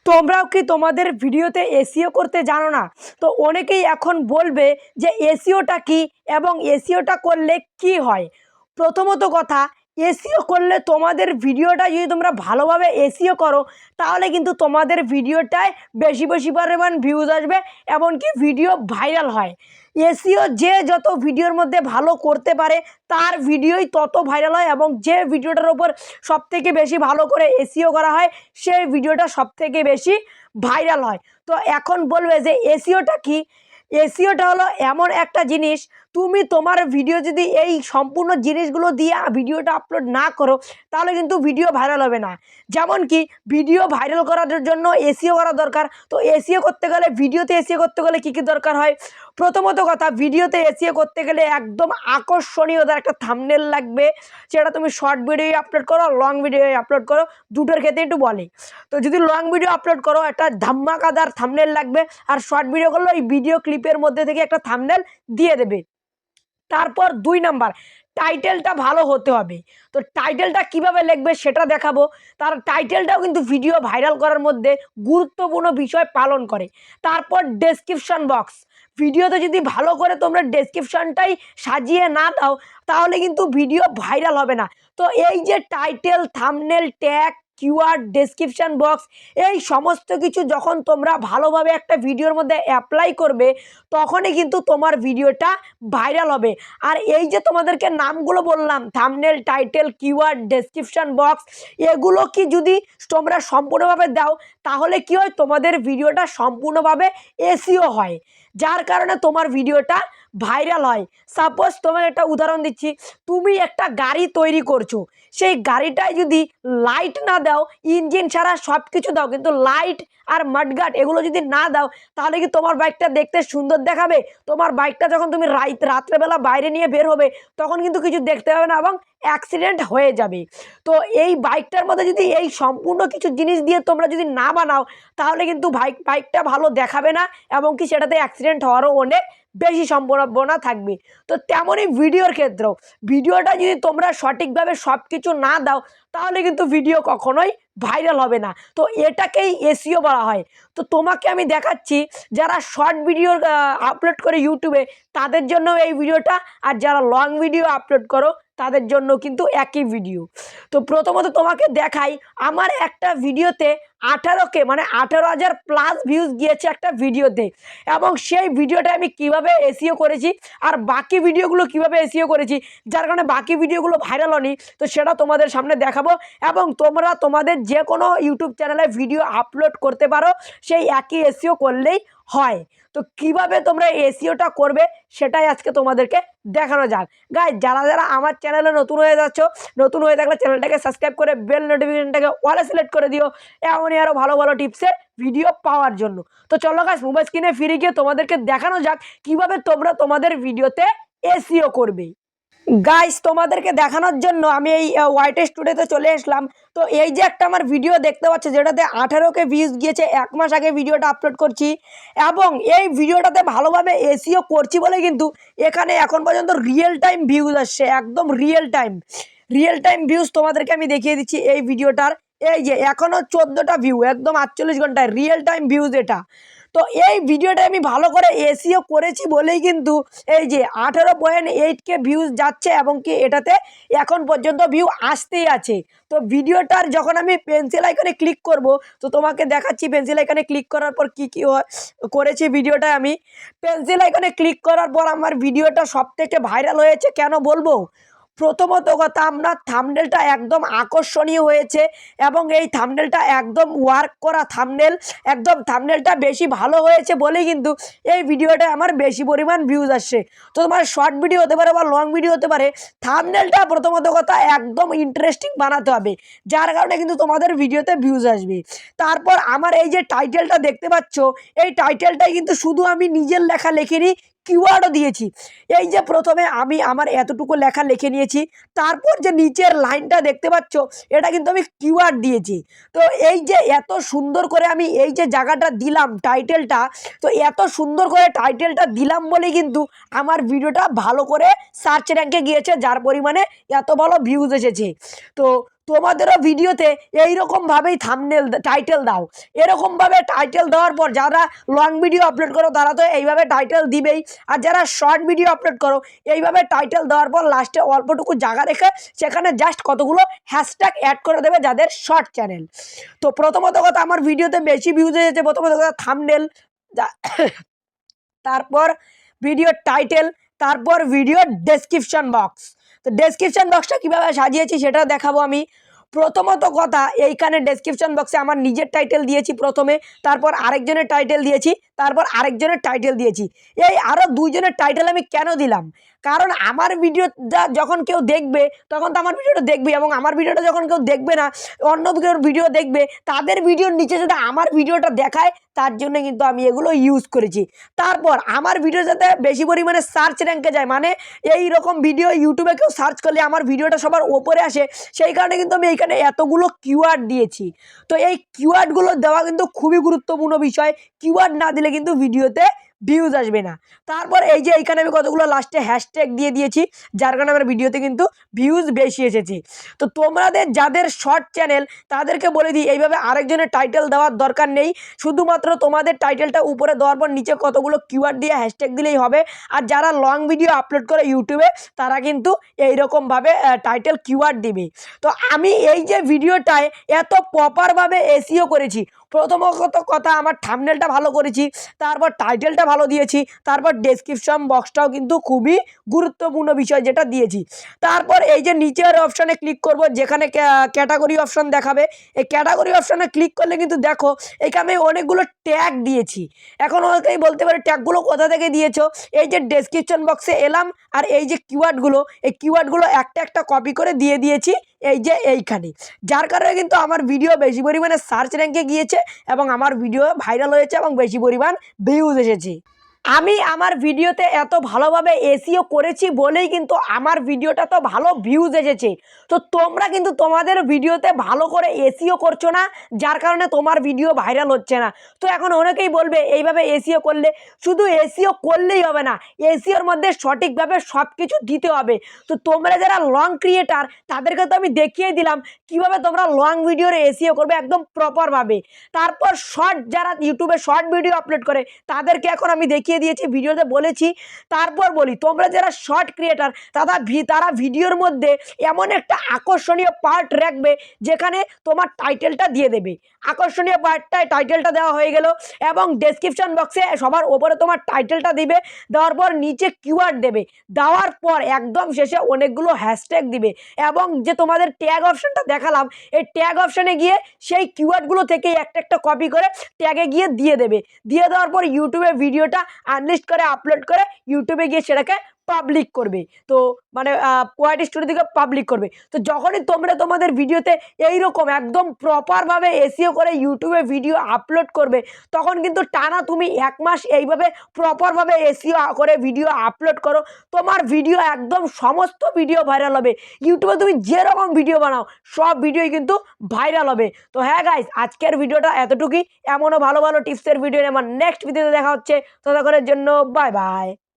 তোমরাও কি তোমাদের ভিডিওতে এসইও করতে জানো না? তো অনেকেই এখন বলবে যে এসইওটা কি এবং এসইওটা করলে কি হয়। প্রথমত কথা, এসইও করলে তোমাদের ভিডিওটা যদি তোমরা ভালোভাবে এসইও করো তাহলে কিন্তু তোমাদের ভিডিওটায় বেশি বেশি পরিমাণ ভিউজ আসবে, এমনকি ভিডিও ভাইরাল হয়। এসইও যে যত ভিডিওর মধ্যে ভালো করতে পারে তার ভিডিওই তত ভাইরাল হয়, এবং যে ভিডিওটার ওপর সবথেকে বেশি ভালো করে এসইও করা হয় সেই ভিডিওটা সবথেকে বেশি ভাইরাল হয়। তো এখন বলবে যে এসইওটা কি? এসইওটা হলো এমন একটা জিনিস, তুমি তোমার ভিডিও যদি এই সম্পূর্ণ জিনিসগুলো দিয়ে ভিডিওটা আপলোড না করো তাহলে কিন্তু ভিডিও ভাইরাল হবে না। যেমন কি ভিডিও ভাইরাল করার জন্য এসইও করা দরকার। তো এসইও করতে গেলে, ভিডিওতে এসইও করতে গেলে কী কী দরকার হয়? প্রথমত কথা, ভিডিওতে এসইও করতে গেলে একদম আকর্ষণীয়তার একটা থাম্বনেল লাগবে। সেটা তুমি শর্ট ভিডিও আপলোড করো, লং ভিডিও আপলোড করো, দুটোর ক্ষেত্রে একটু বলে। তো যদি লং ভিডিও আপলোড করো একটা ধামাকাদার থাম্বনেল লাগবে, আর শর্ট ভিডিও করলে ওই ভিডিও ক্লিপের মধ্যে থেকে একটা থাম্বনেল দিয়ে দেবে। তারপর 2 নাম্বার, টাইটেলটা ভালো হতে হবে। তো টাইটেলটা কিভাবে লিখবে সেটা দেখাবো। তার টাইটেলটাও কিন্তু ভিডিও ভাইরাল করার মধ্যে গুরুত্বপূর্ণ বিষয় পালন করে। তারপর ডেসক্রিপশন বক্স, ভিডিওতে যদি ভালো করে তোমরা ডেসক্রিপশনটাই সাজিয়ে না দাও তাহলে কিন্তু ভিডিও ভাইরাল হবে না। তো এই যে title, thumbnail, tag, keyword, description box, এই সমস্ত কিছু যখন তোমরা ভালোভাবে একটা ভিডিওর মধ্যে অ্যাপ্লাই করবে তখনই কিন্তু তোমার ভিডিওটা ভাইরাল হবে। আর এই যে তোমাদেরকে নামগুলো বললাম, thumbnail, title, keyword, description box, এগুলো কি যদি তোমরা সম্পূর্ণভাবে দাও তাহলে কি হয়, তোমাদের ভিডিওটা সম্পূর্ণভাবে এসইও হয়, যার কারণে তোমার ভিডিওটা ভাইরাল হয়। সাপোজ তোমার একটা উদাহরণ দিচ্ছি, তুমি একটা গাড়ি তৈরি করছো, সেই গাড়িটায় যদি লাইট না দাও, ইঞ্জিন ছাড়া সব কিছু দাও কিন্তু লাইট আর মাডগার্ড এগুলো যদি না দাও তাহলে কি তোমার বাইকটা দেখতে সুন্দর দেখাবে? তোমার বাইকটা যখন তুমি রাত্রেবেলা বাইরে নিয়ে বের হবে তখন কিন্তু কিছু দেখতে পাবে না এবং অ্যাক্সিডেন্ট হয়ে যাবে। তো এই বাইকটার মধ্যে যদি এই সম্পূর্ণ কিছু জিনিস দিয়ে তোমরা যদি না বানাও তাহলে কিন্তু বাইকটা ভালো দেখাবে না, এবং কি সেটাতে অ্যাক্সিডেন্ট হওয়ারও অনেক বেশি সম্ভাবনা থাকবে। তো তেমনই ভিডিওর ক্ষেত্রেও, ভিডিওটা যদি তোমরা সঠিকভাবে সব কিছু না দাও তাহলে কিন্তু ভিডিও কখনোই ভাইরাল হবে না। তো এটাকেই এসইও বলা হয়। তো তোমাকে আমি দেখাচ্ছি, যারা শর্ট ভিডিও আপলোড করে ইউটিউবে তাদের জন্য এই ভিডিওটা, আর যারা লং ভিডিও আপলোড করো তাদের জন্য কিন্তু একই ভিডিও। তো প্রথমত তোমাকে দেখাই, আমার একটা ভিডিওতে 18K মানে 18,000 প্লাস ভিউজ গিয়েছে একটা ভিডিওতে, এবং সেই ভিডিওটা আমি কিভাবে এসইও করেছি আর বাকি ভিডিওগুলো কিভাবে এসইও করেছি, যার কারণে বাকি ভিডিওগুলো ভাইরাল হয়নি, তো সেটা তোমাদের সামনে দেখাবো। এবং তোমরা তোমাদের যে কোনো ইউটিউব চ্যানেলে ভিডিও আপলোড করতে পারো সেই একই এসইও করলেই হয়। তো কিভাবে তোমরা এসইওটা করবে সেটাই আজকে তোমাদেরকে দেখানো যাক। গাইস, যারা যারা আমার চ্যানেলে নতুন হয়ে যাচ্ছ, নতুন হয়ে থাকলে চ্যানেলটাকে সাবস্ক্রাইব করে বেল নোটিফিকেশনটাকে অলে সিলেক্ট করে দিও এমনই আরও ভালো ভালো টিপসের ভিডিও পাওয়ার জন্য। তো চলো গাইস, মোবাইল স্ক্রিনে ফিরে গিয়ে তোমাদেরকে দেখানো যাক কিভাবে তোমরা তোমাদের ভিডিওতে এসইও করবে। গাইস, তোমাদেরকে দেখানোর জন্য আমি এই হোয়াইট স্টুডিওতে চলে আসলাম। তো এই যে একটা আমার ভিডিও দেখতে পাচ্ছ যেটাতে 18K ভিউজ গিয়েছে, 1 মাস আগে ভিডিওটা আপলোড করছি, এবং এই ভিডিওটাতে ভালোভাবে এসইও করছি বলে কিন্তু এখানে এখন পর্যন্ত রিয়েল টাইম ভিউজ আসছে, একদম রিয়েল টাইম ভিউজ তোমাদেরকে আমি দেখিয়ে দিচ্ছি এই ভিডিওটার। এই যে এখনও 14টা ভিউ, একদম 48 ঘন্টায় রিয়েল টাইম ভিউজ এটা। তো এই ভিডিওটা আমি ভালো করে এসইও করেছি বলেই কিন্তু এই যে 18.8K ভিউজ যাচ্ছে, এবং কি এটাতে এখন পর্যন্ত ভিউ আসতেই আছে। তো ভিডিওটার যখন আমি পেন্সিল আইকনে ক্লিক করব, তো তোমাকে দেখাচ্ছি পেন্সিল আইকনে ক্লিক করার পর কি কি করেছি। ভিডিওটা আমি পেন্সিল আইকনে ক্লিক করার পর আমার ভিডিওটা সবথেকে ভাইরাল হয়েছে কেন বলবো? প্রথমত কথা, আপনার থাম্বনেলটা একদম আকর্ষণীয় হয়েছে, এবং এই থাম্বনেলটা একদম ওয়ার্ক করা থাম্বনেল, একদম থাম্বনেলটা বেশি ভালো হয়েছে বলেই কিন্তু এই ভিডিওটা আমার বেশি পরিমাণ ভিউজ আসছে। তো তোমার শর্ট ভিডিও হতে পারে বা লং ভিডিও হতে পারে, থাম্বনেলটা প্রথমত কথা একদম ইন্টারেস্টিং বানাতে হবে, যার কারণে কিন্তু তোমাদের ভিডিওতে ভিউজ আসবে। তারপর আমার এই যে টাইটেলটা দেখতে পাচ্ছ, এই টাইটেলটাই কিন্তু শুধু আমি নিজের লেখা লিখিনি, কিওয়ার্ডও দিয়েছি। এই যে প্রথমে আমি আমার এতটুকু লেখা লিখে নিয়েছি, তারপর যে নিচের লাইনটা দেখতে পাচ্ছ এটা কিন্তু আমি কিওয়ার্ড দিয়েছি। তো এই যে এত সুন্দর করে আমি এই যে জায়গাটা দিলাম টাইটেলটা, তো এত সুন্দর করে টাইটেলটা দিলাম বলে কিন্তু আমার ভিডিওটা ভালো করে সার্চ র্যাঙ্কে গিয়েছে, যার পরিমাণে এত ভালো ভিউজ এসেছে। তো তোমাদেরও ভিডিওতে এইরকমভাবেই থাম্বনেল টাইটেল দাও। এরকমভাবে টাইটেল দেওয়ার পর যারা লং ভিডিও আপলোড করো তারা তো এইভাবে টাইটেল দিবেই, আর যারা শর্ট ভিডিও আপলোড করো এইভাবে টাইটেল দেওয়ার পর লাস্টে অল্পটুকু জায়গা রেখে সেখানে জাস্ট কতগুলো হ্যাশট্যাগ অ্যাড করে দেবে যাদের শর্ট চ্যানেল। তো প্রথমত কথা আমার ভিডিওতে বেশি ভিউজ এসেছে প্রথমত কথা থাম্বনেল, তারপর ভিডিও টাইটেল, তারপর ভিডিও ডেসক্রিপশন বক্স। তো ডেসক্রিপশন বক্সটা কীভাবে সাজিয়েছি সেটা দেখাবো আমি। প্রথমত কথা এইখানে ডেসক্রিপশন বক্সে আমার নিজের টাইটেল দিয়েছি প্রথমে, তারপর আরেকজনের টাইটেল দিয়েছি, তারপর আরেকজনের টাইটেল দিয়েছি। এই আরও দুইজনের টাইটেল আমি কেন দিলাম, কারণ আমার ভিডিওটা যখন কেউ দেখবে তখন তো আমার ভিডিওটা দেখবে, এবং আমার ভিডিওটা যখন কেউ দেখবে না অন্য কেউ ভিডিও দেখবে, তাদের ভিডিওর নিচে যদি আমার ভিডিওটা দেখায় তার জন্য কিন্তু আমি এগুলো ইউজ করেছি। তারপর আমার ভিডিও যাতে বেশি পরিমাণে সার্চ র্যাঙ্কে যায়, মানে এই রকম ভিডিও ইউটিউবে কেউ সার্চ করলে আমার ভিডিওটা সবার ওপরে আসে, সেই কারণে কিন্তু আমি এইখানে এতগুলো কিওয়ার্ড দিয়েছি। তো এই কিওয়ার্ডগুলো দেওয়া কিন্তু খুবই গুরুত্বপূর্ণ বিষয়, কিওয়ার্ড না দিলে কিন্তু ভিডিওতে ভিউজ আসবে না। তারপর এই যে এইখানে আমি কতগুলো লাস্টে হ্যাশট্যাগ দিয়ে দিয়েছি, যার কারণে আমার ভিডিওতে কিন্তু ভিউজ বেশি এসেছে। তো তোমাদের যাদের শর্ট চ্যানেল তাদেরকে বলে দিই এইভাবে আরেকজনের টাইটেল দেওয়ার দরকার নেই, শুধুমাত্র তোমাদের টাইটেলটা উপরে দেওয়ার পর নিচে কতগুলো কিওয়ার্ড দিয়ে হ্যাশট্যাগ দিলেই হবে। আর যারা লং ভিডিও আপলোড করে ইউটিউবে তারা কিন্তু এইরকমভাবে টাইটেল কিওয়ার্ড দিবে। তো আমি এই যে ভিডিওটায় এত প্রপারভাবে এসইও করেছি, প্রথমত কথা আমার থাম্বনেলটা ভালো করেছি, তারপর টাইটেলটা ভালো দিয়েছি, তারপর ডেসক্রিপশন বক্সটাও কিন্তু খুবই গুরুত্বপূর্ণ বিষয় যেটা দিয়েছি। তারপর এই যে নিচের অপশানে ক্লিক করব যেখানে ক্যাটাগরি অপশন দেখাবে, এই ক্যাটাগরি অপশানে ক্লিক করলে কিন্তু দেখো এখানে অনেকগুলো ট্যাগ দিয়েছি। এখন অনেকেই বলতে পারে ট্যাগগুলো কোথা থেকে দিয়েছো, এই যে ডেসক্রিপশন বক্সে এলাম আর এই যে কিওয়ার্ডগুলো, এই কিওয়ার্ডগুলো একটা একটা কপি করে দিয়ে দিয়েছি এই যে এইখানে, যার কারণে কিন্তু আমার ভিডিও বেশি পরিমাণে সার্চ র্যাঙ্কে গিয়েছে এবং আমার ভিডিও ভাইরাল হয়েছে এবং বেশি পরিমাণ ভিউজ এসেছে। আমি আমার ভিডিওতে এত ভালোভাবে এসইও করেছি বলেই কিন্তু আমার ভিডিওটা তো ভালো ভিউজ এসেছে। তো তোমরা কিন্তু তোমাদের ভিডিওতে ভালো করে এসইও করছো না, যার কারণে তোমার ভিডিও ভাইরাল হচ্ছে না। তো এখন অনেকেই বলবে এইভাবে এসইও করলে, শুধু এসইও করলেই হবে না, এসইওর মধ্যে সঠিকভাবে সব কিছু দিতে হবে। তো তোমরা যারা লং ক্রিয়েটার তাদেরকে তো আমি দেখিয়ে দিলাম কিভাবে তোমরা লং ভিডিওর এসইও করবে একদম প্রপারভাবে। তারপর শর্ট যারা ইউটিউবে শর্ট ভিডিও আপলোড করে তাদেরকে এখন আমি দেখিয়ে দিয়েছি, ভিডিওতে বলেছি। তারপর বলি তোমরা যারা শর্ট ক্রিয়েটার তারা ভিডিওর মধ্যে এমন একটা আকর্ষণীয় পার্ট রাখবে যেখানে তোমার টাইটেলটা দিয়ে দেবে। আকর্ষণীয় পার্টটায় টাইটেলটা দেওয়া হয়ে গেল, এবং ডেসক্রিপশন বক্সে সবার ওপরে তোমার টাইটেলটা দিবে, দেওয়ার পর নিচে কিওয়ার্ড দেবে, দেওয়ার পর একদম শেষে অনেকগুলো হ্যাশট্যাগ দিবে, এবং যে তোমাদের ট্যাগ অপশনটা দেখালাম এই ট্যাগ অপশানে গিয়ে সেই কিওয়ার্ডগুলো থেকে একটা একটা কপি করে ট্যাগে গিয়ে দিয়ে দেবে। দিয়ে দেওয়ার পর ইউটিউবে ভিডিওটা আনলিস্ট করে আপলোড করে ইউটিউবে গিয়ে সেটাকে পাবলিক করবে। তো মানে কোয়াইট স্টুডিও থেকে পাবলিক করবে। তো যখনই তোমরা তোমাদের ভিডিওতে এইরকম একদম প্রপারভাবে এসইও করে ইউটিউবে ভিডিও আপলোড করবে, তখন কিন্তু টানা তুমি 1 মাস এইভাবে প্রপারভাবে এসইও করে ভিডিও আপলোড করো, তোমার ভিডিও একদম সমস্ত ভিডিও ভাইরাল হবে। ইউটিউবে তুমি যেরকম ভিডিও বানাও সব ভিডিওই কিন্তু ভাইরাল হবে। তো হ্যাঁ গাইস, আজকের ভিডিওটা এতটুকুই। এমনও ভালো ভালো টিপসের ভিডিও আমার নেক্সট ভিডিওতে দেখা হচ্ছে। ততক্ষণের জন্য বাই বাই।